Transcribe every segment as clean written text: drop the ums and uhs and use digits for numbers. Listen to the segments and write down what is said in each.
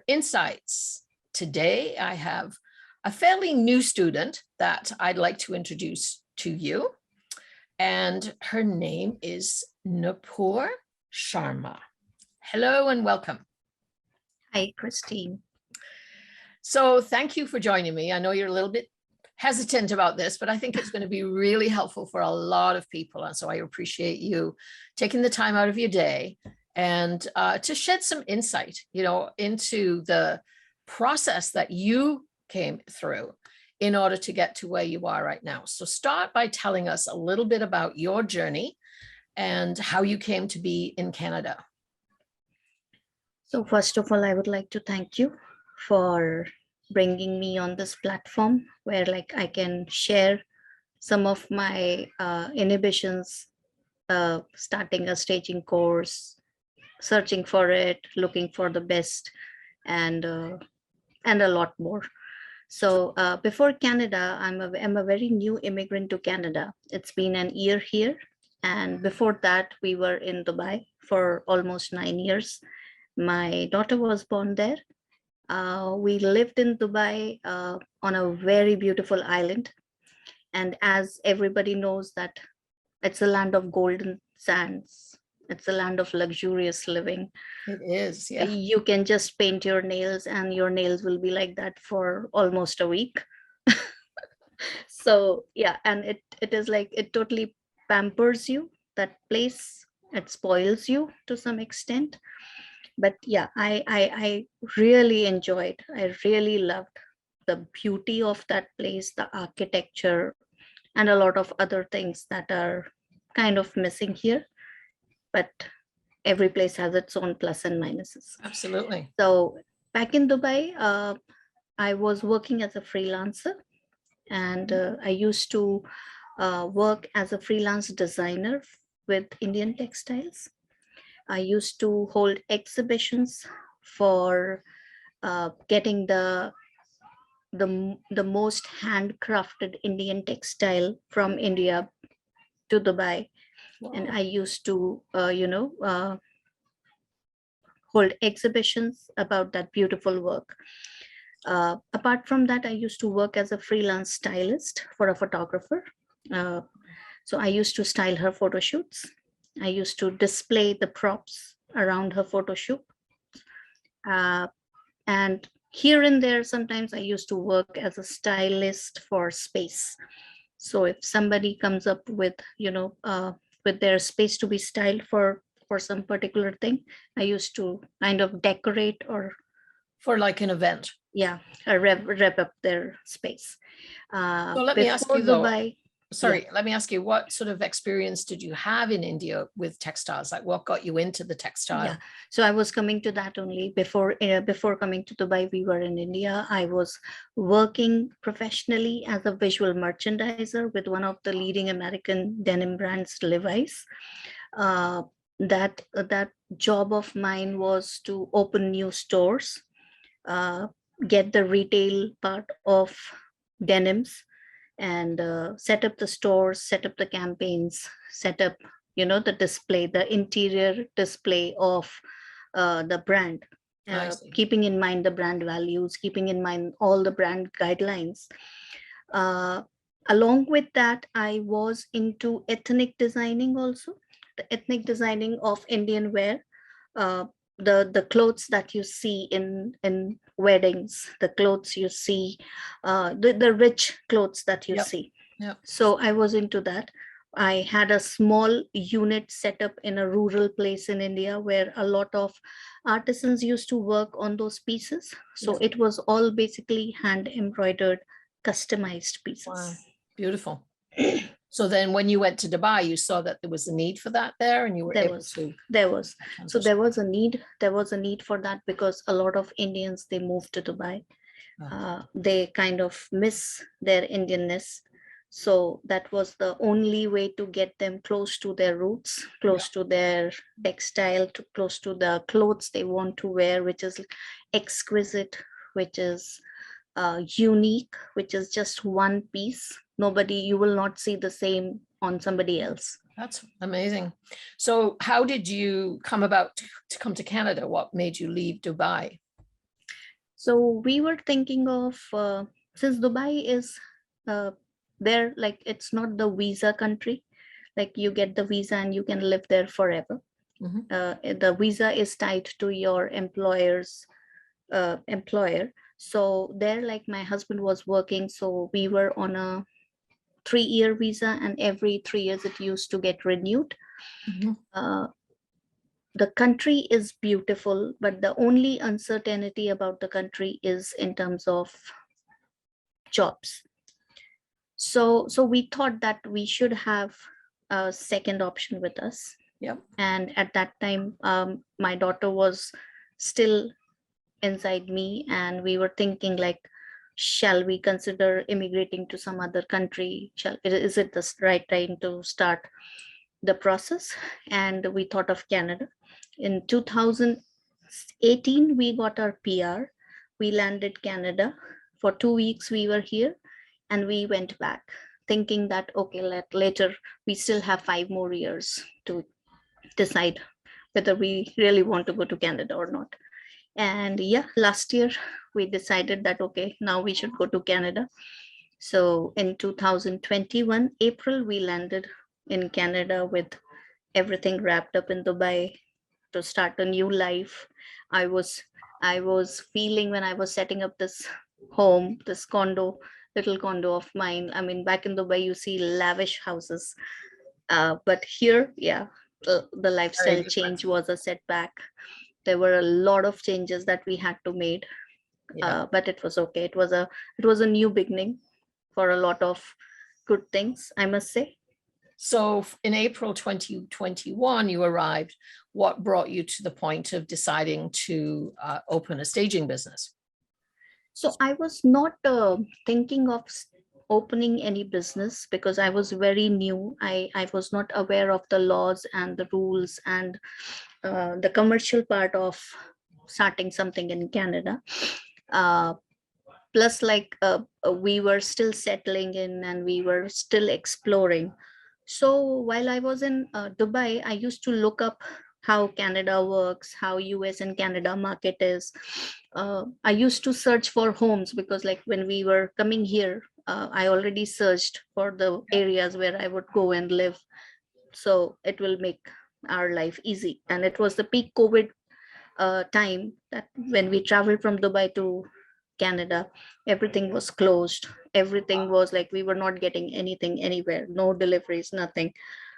for insights. Today, I have a fairly new student that I'd like to introduce to you. And her name is Nupur Sharma. Hello and welcome. Hi, Christine. So thank you for joining me. I know you're a little bit hesitant about this, but I think it's going to be really helpful for a lot of people. And so I appreciate you taking the time out of your day and to shed some insight, into the process that you came through in order to get to where you are right now. So start by telling us a little bit about your journey and how you came to be in Canada. So first of all, I would like to thank you for bringing me on this platform where I can share some of my inhibitions, starting a staging course, searching for it, looking for the best, and a lot more. So before Canada, I'm a very new immigrant to Canada. It's been an year here. And before that, we were in Dubai for almost 9 years. My daughter was born there. We lived in Dubai on a very beautiful island. And as everybody knows that it's a land of golden sands. It's a land of luxurious living. It is, yeah. You can just paint your nails and your nails will be like that for almost a week. So yeah, and it is like, it totally pampers you, that place. It spoils you to some extent. But yeah, I really enjoyed, I really loved the beauty of that place, the architecture, and a lot of other things that are kind of missing here. But every place has its own plus and minuses. Absolutely. So back in Dubai, I was working as a freelancer, and I used to work as a freelance designer with Indian textiles. I used to hold exhibitions for getting the most handcrafted Indian textile from India to Dubai. Wow. And I used to, hold exhibitions about that beautiful work. Apart from that, I used to work as a freelance stylist for a photographer. So I used to style her photo shoots. I used to display the props around her photo shoot. And here and there, sometimes I used to work as a stylist for space. So if somebody comes up with, with their space to be styled for some particular thing, I used to kind of decorate or for like an event. Yeah, rev up their space. So let me ask you Dubai, let me ask you, what sort of experience did you have in India with textiles? Like what got you into the textile? Yeah, so I was coming to that only. Before coming to Dubai, we were in India. I was working professionally as a visual merchandiser with one of the leading American denim brands, Levi's. That job of mine was to open new stores, get the retail part of denims, and set up the stores, set up the campaigns, set up, the display, the interior display of the brand, keeping in mind the brand values, keeping in mind all the brand guidelines. Along with that, I was into ethnic designing also, the ethnic designing of Indian wear. The clothes that you see in weddings, the clothes you see, the rich clothes that you see. Yep. So I was into that. I had a small unit set up in a rural place in India where a lot of artisans used to work on those pieces. So it was all basically hand embroidered, customized pieces. Wow, beautiful. So then when you went to Dubai, you saw that there was a need for that there, and you were able to. There was a need. There was a need for that because a lot of Indians, they moved to Dubai. They kind of miss their Indianness. So that was the only way to get them close to their roots, close to their textile, close to the clothes they want to wear, which is exquisite, which is unique, which is just one piece. You will not see the same on somebody else. That's amazing. So how did you come about to come to Canada? What made you leave Dubai? So we were thinking of, since Dubai is uh, there, like it's not the visa country, like you get the visa and you can live there forever. Mhm. The visa is tied to your employer's employer. So there, like my husband was working, so we were on a 3-year visa, and every 3 years it used to get renewed. Mhm. uh, the country is beautiful, but the only uncertainty about the country is in terms of jobs. So we thought that we should have a second option with us. Yep. And at that time, my daughter was still inside me, and we were thinking like, shall we consider immigrating to some other country? Is it the right time to start the process? And we thought of Canada. In 2018 we got our PR. We landed Canada. For 2 weeks we were here, and we went back thinking that okay, later we still have 5 more years to decide whether we really want to go to Canada or not. And yeah, last year we decided that okay, now we should go to Canada. So in 2021 April we landed in Canada with everything wrapped up in Dubai to start a new life. I was i was feeling when I was setting up this home, this condo, little condo of mine. I mean, back in Dubai you see lavish houses, but here, yeah, the Very lifestyle different. change was a setback. There were a lot of changes that we had to made, Yeah. but it was okay. It was a new beginning for a lot of good things, I must say. So in April 2021, you arrived. What brought you to the point of deciding to open a staging business? So I was not thinking of opening any business because I was very new. I was not aware of the laws and the rules and the commercial part of starting something in Canada. Uh, Plus, like we were still settling in and we were still exploring. So while I was in Dubai, I used to look up how Canada works, how US and Canada market is. I used to search for homes because, like, when we were coming here, I already searched for the areas where I would go and live. So it will make our life easy. And it was the peak COVID time that when we traveled from Dubai to Canada, everything was closed. Everything was like we were not getting anything anywhere, no deliveries, nothing.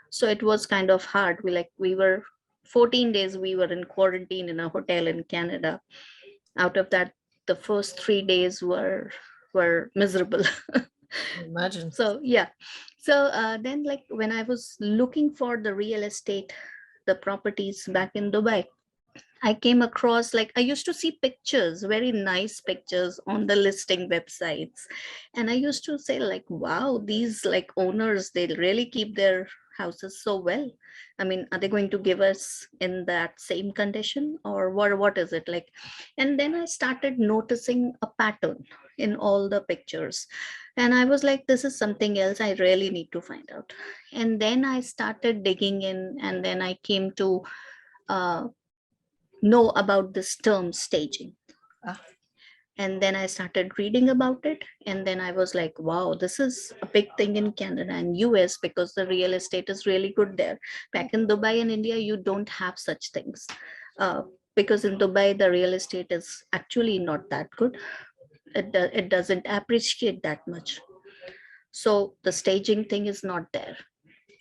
So it was kind of hard. We were 14 days we were in quarantine in a hotel in Canada. Out of that, the first 3 days were miserable. Imagine. So yeah. So then, like, when I was looking for the real estate, the properties back in Dubai, I came across, like, I used to see pictures, very nice pictures on the listing websites. And I used to say, like, wow, these like owners, they really keep their houses so well. I mean, are they going to give us in that same condition, or what is it like? And then I started noticing a pattern in all the pictures. And I was like, this is something else I really need to find out. And then I started digging in, and then I came to uh, know about this term staging. Ah, And then I started reading about it, and then I was like, wow, this is a big thing in Canada and US because the real estate is really good there. Back in Dubai and India you don't have such things, uh, because in Dubai the real estate is actually not that good. It doesn't appreciate that much, so the staging thing is not there.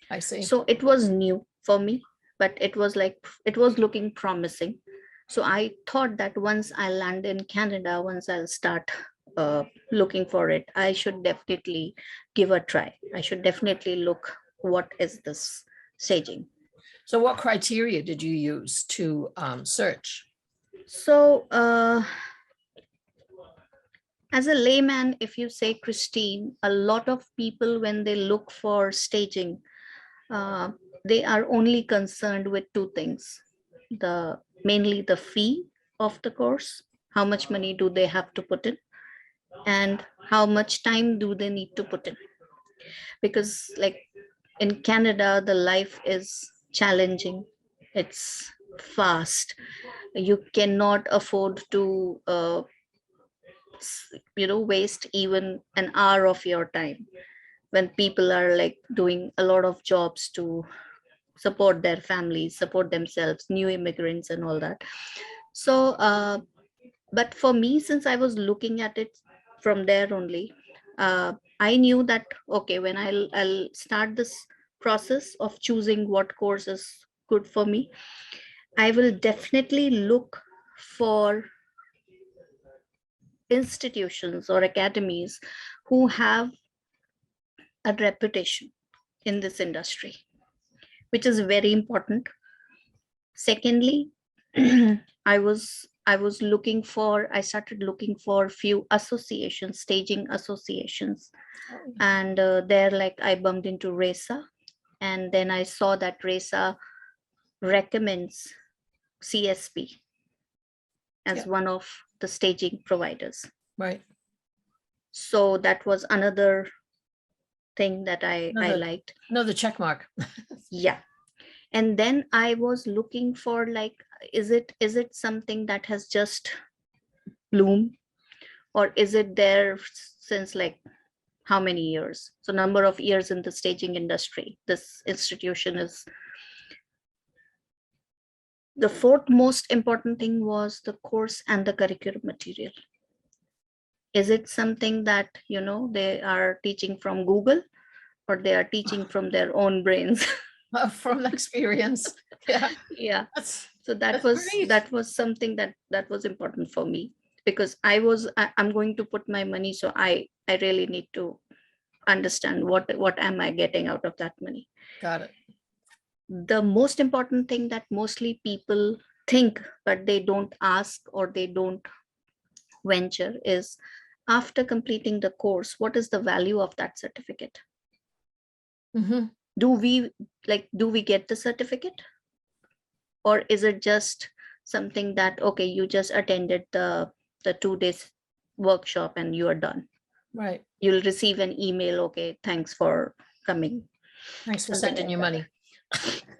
I see. So it was new for me, but it was like, it was looking promising. So I thought that once I land in Canada, once I'll start looking for it, I should definitely give a try. I should definitely look what is this staging. So what criteria did you use to search? So as a layman, if you say Christine, a lot of people when they look for staging, uh, they are only concerned with two things: the mainly the fee of the course, how much money do they have to put in, and how much time do they need to put in. Because, like, in Canada the life is challenging, it's fast. You cannot afford to waste even an hour of your time when people are like doing a lot of jobs to support their families, support themselves, new immigrants and all that. So but for me, since I was looking at it from there only, I knew that okay, when I'll start this process of choosing what course is good for me, I will definitely look for institutions or academies who have a reputation in this industry, which is very important. Secondly, I started looking for few associations, staging associations, Oh, and there like I bumped into RESA, and then I saw that RESA recommends CSP as yeah, one of the staging providers. right. So that was another thing that I Another liked. another check mark. Yeah. And then I was looking for like, is it something that has just bloomed, or is it there since like how many years? So number of years in the staging industry this institution is. The fourth most important thing was the course and the curriculum material. Is it something that they are teaching from Google, or they are teaching from their own brains? From experience. Yeah, Yeah. that's So that that's was great. that was something that was important for me, because I'm going to put my money, so I really need to understand what am I getting out of that money. Got it. The most important thing that mostly people think but they don't ask or they don't venture is, after completing the course, what is the value of that certificate? Mhm. Do we get the certificate, or is it just something that okay, you just attended the 2 days workshop and you are done? Right. You'll receive an email, okay, thanks for coming, Thanks for something sending like your that. money.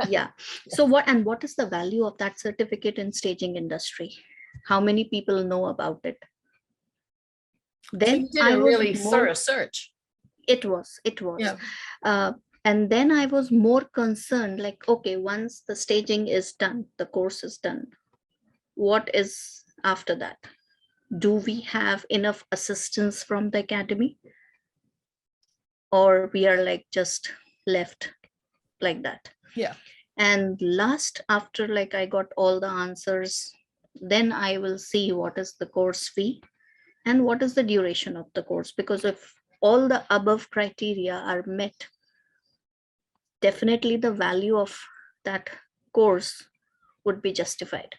Yeah. So what is the value of that certificate in staging industry? How many people know about it? So you Then did I a was really more, thorough search. it was Yeah. uh, and then I was more concerned, like okay, once the staging is done, the course is done, what is after that? Do we have enough assistance from the academy, or we are like just left like that? Yeah. And last, after like I got all the answers, then I will see what is the course fee and what is the duration of the course, because if all the above criteria are met, definitely the value of that course would be justified.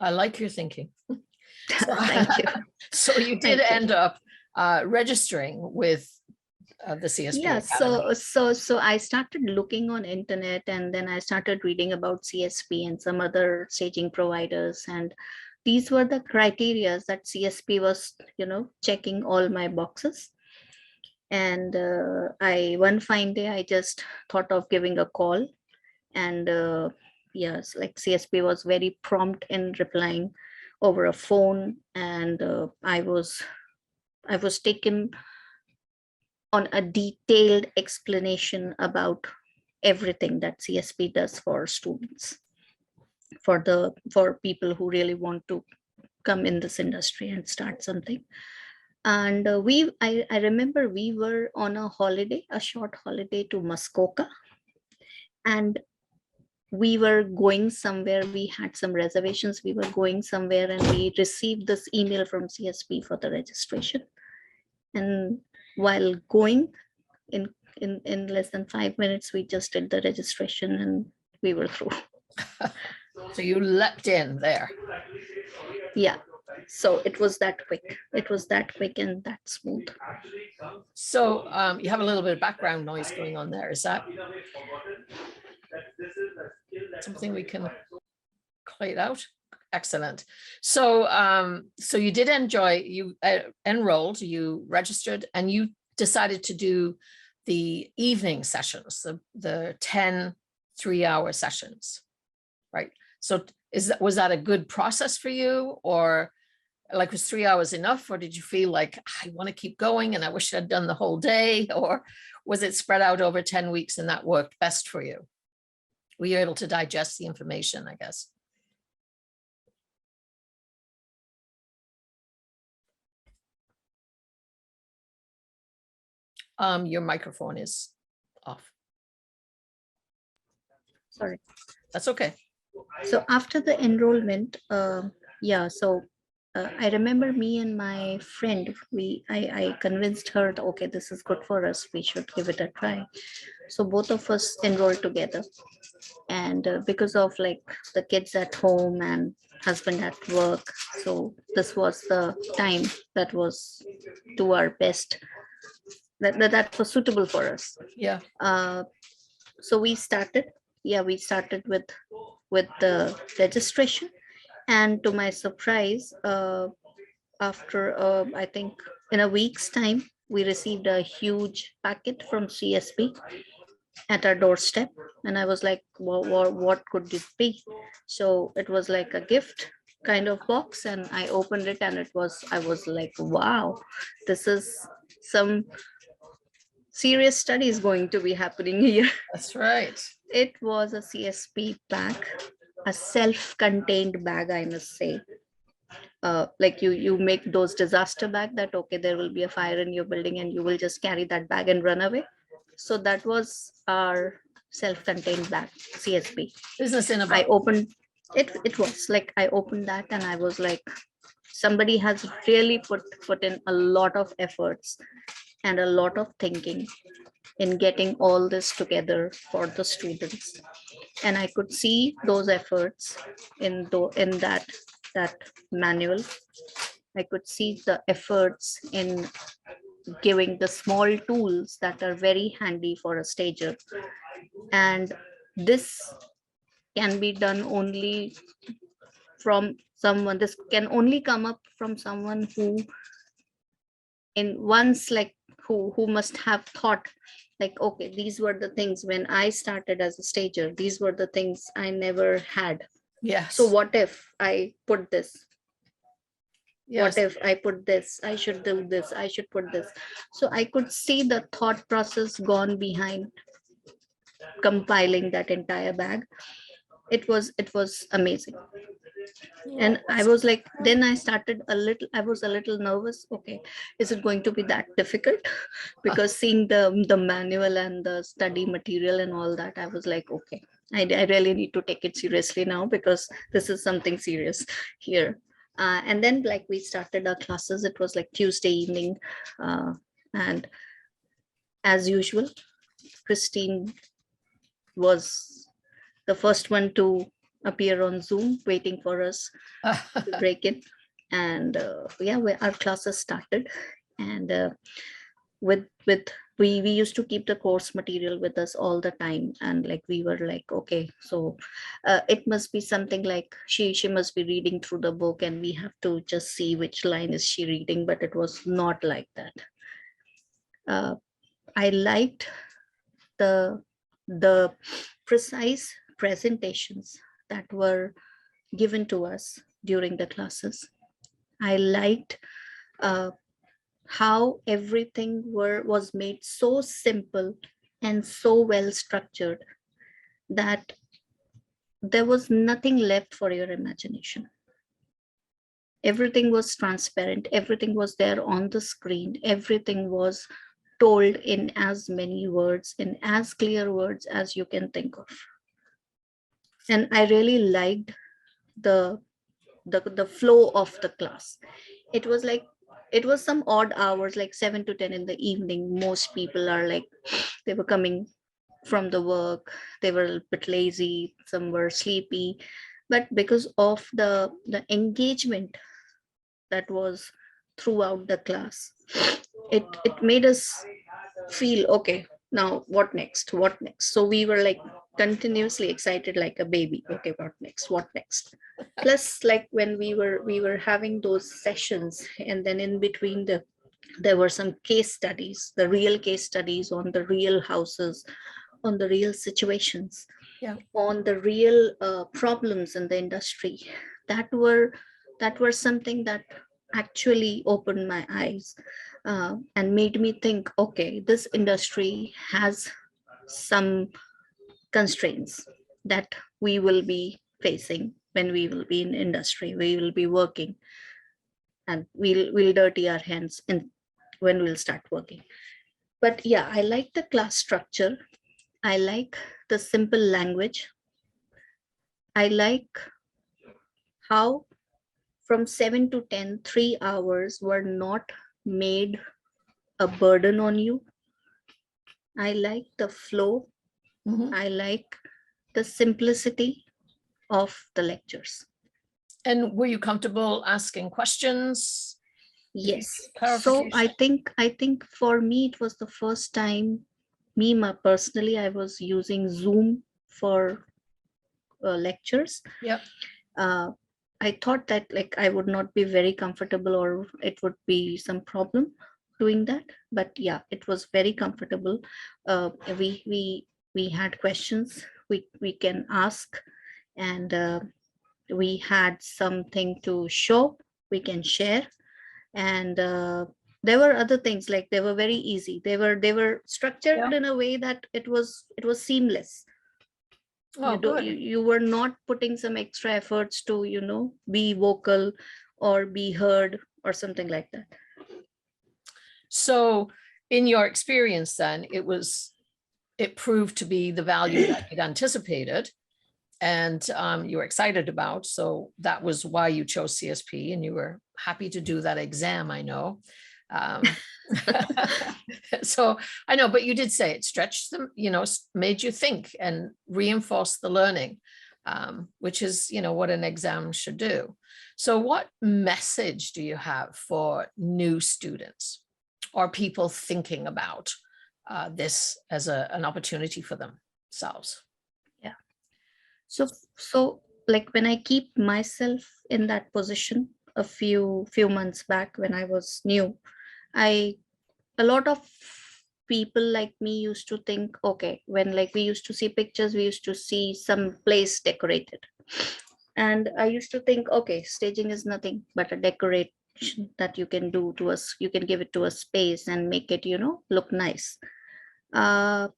I like your thinking. So, Thank you. so you did Thank you. end up registering with the CSP Yeah, Academy. so I started looking on internet, and then I started reading about CSP and some other staging providers, and these were the criteria that CSP was checking all my boxes. And I one fine day I just thought of giving a call, and yes, like CSP was very prompt in replying over a phone, and I was taken on a detailed explanation about everything that CSP does for students, for people who really want to come in this industry and start something. And I remember we were on a holiday, a short holiday to Muskoka, and we were going somewhere. We had some reservations. We were going somewhere, and we received this email from CSP for the registration. And while going, in less than 5 minutes, we just did the registration and we were through. So you leapt in there. Yeah. So it was that quick. It was that quick and that smooth. So you have a little bit of background noise going on there. Is that something we can clear it out? Excellent. So so you did enjoy, you enrolled, you registered, and you decided to do the evening sessions, the 10 3-hour sessions, right? So was that a good process for you, or Like, was 3 hours enough, or did you feel like I want to keep going and I wish I'd done the whole day? Or was it spread out over 10 weeks and that worked best for you? Were you able to digest the information, I guess? Your microphone is off. Sorry. That's okay. So after the enrollment, yeah, so I remember me and my friend, I convinced her, that, okay, this is good for us, we should give it a try. So both of us enrolled together. And because of like the kids at home and husband at work, so this was the time that was to our best, that was suitable for us. Yeah. So we started, yeah, we started with the registration. And to my surprise, after I think in a week's time, we received a huge packet from CSP at our doorstep. And I was like, what could it be? So it was like a gift kind of box, and I opened it, and I was like, wow, this is some serious studies going to be happening here. That's right. It was a CSP bag, a self-contained bag, I must say. Like you make those disaster bag that, okay, there will be a fire in your building and you will just carry that bag and run away. So that was our self-contained bag, CSP. Business in a I box. opened it. It was like I opened that and I was like, somebody has really put in a lot of efforts and a lot of thinking in getting all this together for the students. And I could see those efforts in that manual. I could see the efforts in giving the small tools that are very handy for a stager. And this can be done only from someone, this can only come up from someone who in once, like who must have thought like, okay, these were the things when I started as a stager, these were the things I never had. Yes. So what if I put this? Yes. What if I put this? I should do this, I should put this. So I could see the thought process gone behind compiling that entire bag. It was amazing. And I was like, then I started I was a little nervous. Okay, is it going to be that difficult? Because seeing the manual and the study material and all that, I was like, okay, I really need to take it seriously now, because this is something serious here. And then like we started our classes. It was like Tuesday evening, and as usual, Christine was the first one to appear on Zoom, waiting for us to break in. And yeah, our classes started. And with we used to keep the course material with us all the time. And like we were like, okay, so it must be something like she must be reading through the book and we have to just see which line is she reading. But it was not like that. I liked the precise presentations that were given to us during the classes. I liked how everything was made so simple and so well structured that there was nothing left for your imagination. Everything was transparent, everything was there on the screen, everything was told in as many words, in as clear words as you can think of. And I really liked the flow of the class. It was like, it was some odd hours, like 7 to 10 in the evening. Most people are like, they were coming from the work, they were a bit lazy, some were sleepy. But because of the engagement that was throughout the class, it made us feel, okay, now what next, what next? So we were like continuously excited like a baby. Okay, what next, what next? Plus, like when we were having those sessions, and then in between there were some case studies, the real case studies on the real houses, on the real situations, Yeah. on the real problems in the industry, that were something that actually opened my eyes and made me think, okay, this industry has some constraints that we will be facing when we will be in industry. We will be working, and we'll dirty our hands in when we'll start working. But yeah, I like the class structure. I like the simple language. I like how from 7 to 10, 3 hours were not made a burden on you. I like the flow. Mhm. I like the simplicity of the lectures. And were you comfortable asking questions? If you Yes. need So clarification? I think for me it was the first time, personally, I was using Zoom for lectures. Yep. uh, I thought that like I would not be very comfortable or it would be some problem doing that. But yeah, it was very comfortable. Uh, we had questions we can ask, and we had something to show, we can share, and there were other things like they were very easy. They were structured Yeah. in a way that it was seamless. Oh, good. You were not putting some extra efforts to be vocal or be heard or something like that. So in your experience then, it proved to be the value that you'd anticipated and you were excited about. So that was why you chose CSP and you were happy to do that exam, I know. Um, so I know, but you did say it stretched them, made you think and reinforced the learning, which is, what an exam should do. So what message do you have for new students or people thinking about this as an opportunity for themselves? Yeah. So like when I keep myself in that position a few months back when I was new, I a lot of people like me used to think, okay, when like we used to see pictures, we used to see some place decorated, and I used to think, okay, staging is nothing but a decoration that you can do to us, you can give it to a space and make it look nice. uh,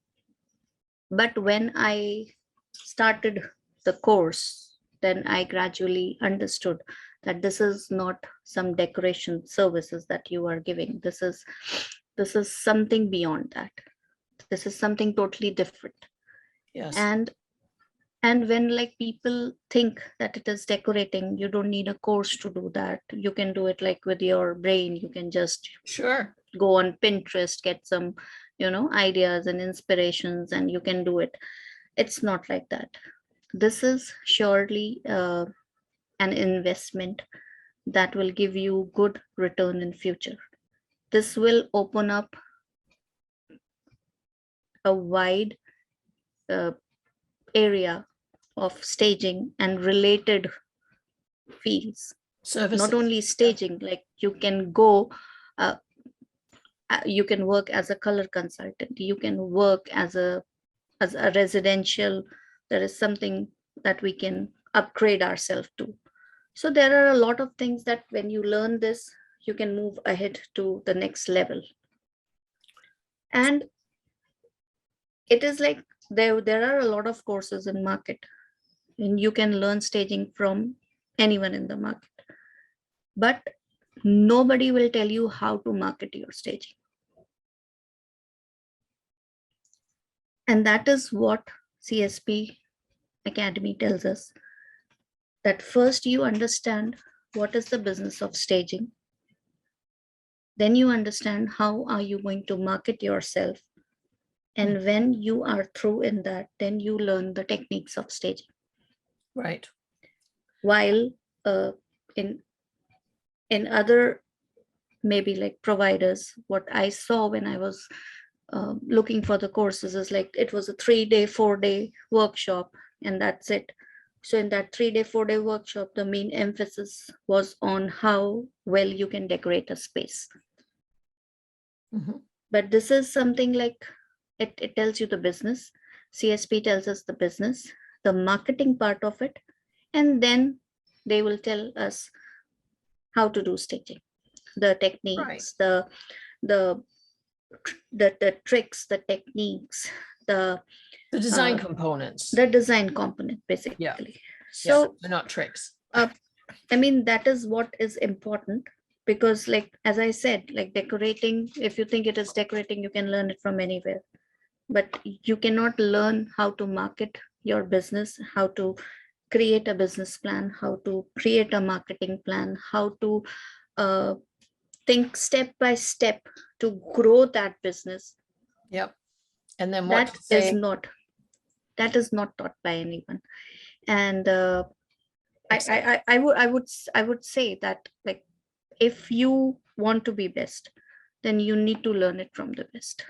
but when I started the course, then I gradually understood that this is not some decoration services that you are giving. This is something beyond that. This is something totally different. Yes. And when like people think that it is decorating, you don't need a course to do that. You can do it like with your brain. You can just Sure. go on Pinterest, get some ideas and inspirations, and you can do it. It's not like that. This is surely an investment that will give you good return in future. This will open up a wide uh, area of staging and related fields. Not Services. only Yeah. staging, like you can go, uh, you can work as a color consultant, you can work as a residential. There is something that we can upgrade ourselves to. So there are a lot of things that when you learn this, you can move ahead to the next level. And it is like there are a lot of courses in market, and you can learn staging from anyone in the market. But nobody will tell you how to market your staging. And that is what CSP Academy tells us, that first you understand what is the business of staging, then you understand how are you going to market yourself, and when you are through in that, then you learn the techniques of staging. Right. While uh, in other maybe like providers, what I saw when I was looking for the courses is like it was a 3-day 4-day workshop, and that's it. So in that 3-day 4-day workshop, the main emphasis was on how well you can decorate a space. Mhm. But this is something like it tells you the business. CSP tells us the business, the marketing part of it, and then they will tell us how to do staging, the Right. techniques, the the tricks, the techniques, The design uh, components. the design component Yeah. basically. Yeah. So They're not tricks. uh, I mean, that is what is important, because like, as I said, like decorating, if you think it is decorating, you can learn it from anywhere, but you cannot learn how to market your business, how to create a business plan, how to create a marketing plan, how to uh, think step by step to grow that business. Yep. And then what That to is say. not, that is not taught by anyone. And Exactly. I would say that, like, if you want to be best, then you need to learn it from the best.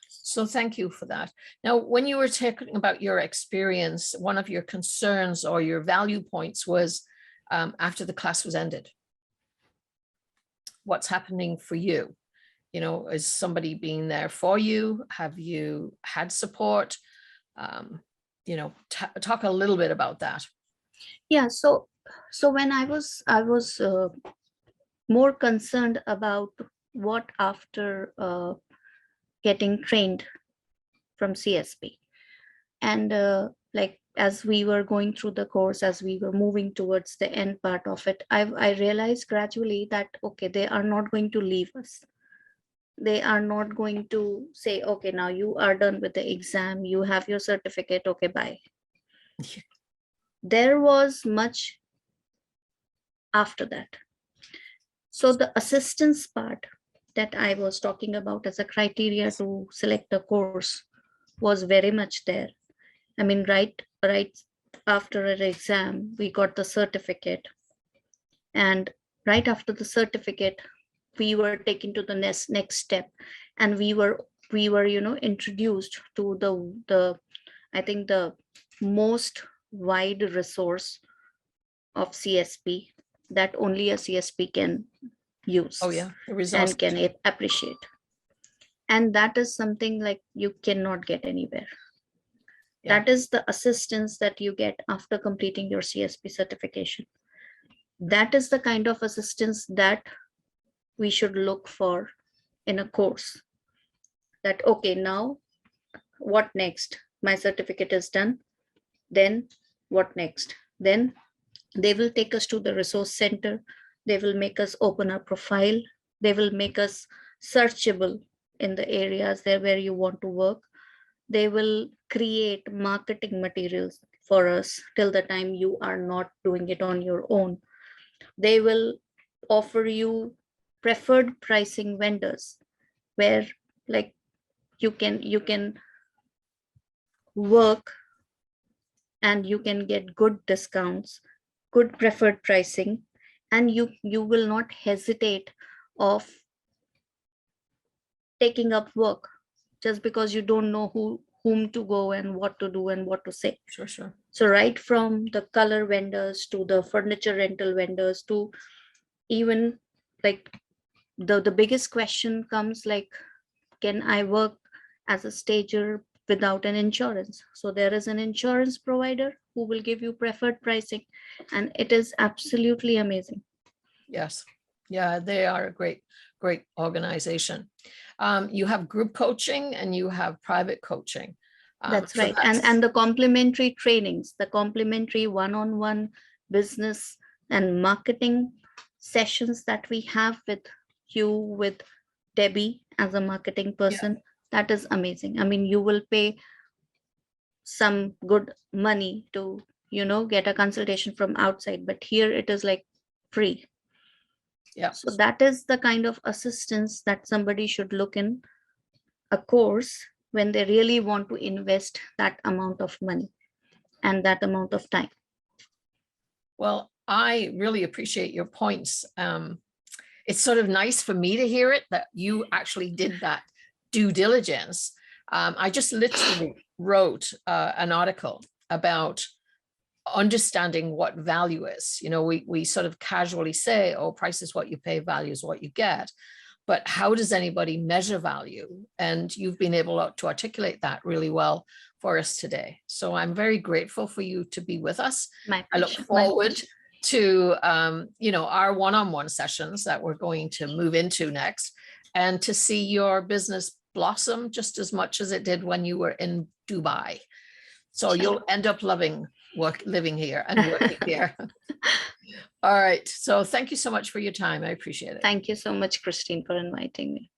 So thank you for that. Now, when you were talking about your experience, one of your concerns or your value points was after the class was ended, what's happening for you? You know, is somebody being there for you? Have you had support? Um, you know, talk a little bit about that. Yeah, so when I was more concerned about what after getting trained from CSP. And like, as we were going through the course, as we were moving towards the end part of it, I realized gradually that, okay, they are not going to leave us. They are not going to say, okay, now you are done with the exam, you have your certificate, okay, bye. There was much after that. So the assistance part that I was talking about as a criteria to select a course was very much there. I mean, right after an exam, we got the certificate, and right after the certificate, we were taken to the next step, and we were introduced to the I think the most wide resource of CSP that only a CSP can use Oh yeah, the and resources. can appreciate. And that is something like you cannot get anywhere. Yeah. That is the assistance that you get after completing your CSP certification. That is the kind of assistance that we should look for in a course. That, okay, now what next? My certificate is done. Then what next? Then they will take us to the resource center. They will make us open our profile. They will make us searchable in the areas there where you want to work. They will create marketing materials for us till the time you are not doing it on your own. They will offer you preferred pricing vendors where, like, you can work and you can get good discounts, good preferred pricing, and you will not hesitate of taking up work just because you don't know whom to go and what to do and what to say. Sure, sure. So right from the color vendors to the furniture rental vendors to even, like, the biggest question comes, like, can I work as a stager without an insurance? So there is an insurance provider who will give you preferred pricing, and it is absolutely amazing. Yes. Yeah, they are a great organization. You have group coaching and you have private coaching. That's So right. that's, And the complementary trainings, the complementary one-on-one business and marketing sessions that we have with you, with Debbie as a marketing yeah, person, that is amazing. I mean, you will pay some good money to get a consultation from outside, but here it is like free. yeah. So that is the kind of assistance that somebody should look in a course when they really want to invest that amount of money and that amount of time. Well, I really appreciate your points. It's sort of nice for me to hear it that you actually did that due diligence. I just literally wrote an article about understanding what value is. You know, we sort of casually say, oh, price is what you pay, value is what you get. But how does anybody measure value? And you've been able to articulate that really well for us today. So I'm very grateful for you to be with us. My I look pleasure. My forward pleasure. to, our one-on-one sessions that we're going to move into next, and to see your business blossom just as much as it did when you were in Dubai. So you'll end up living here and working here. All right. So thank you so much for your time. I appreciate it. Thank you so much, Christine, for inviting me.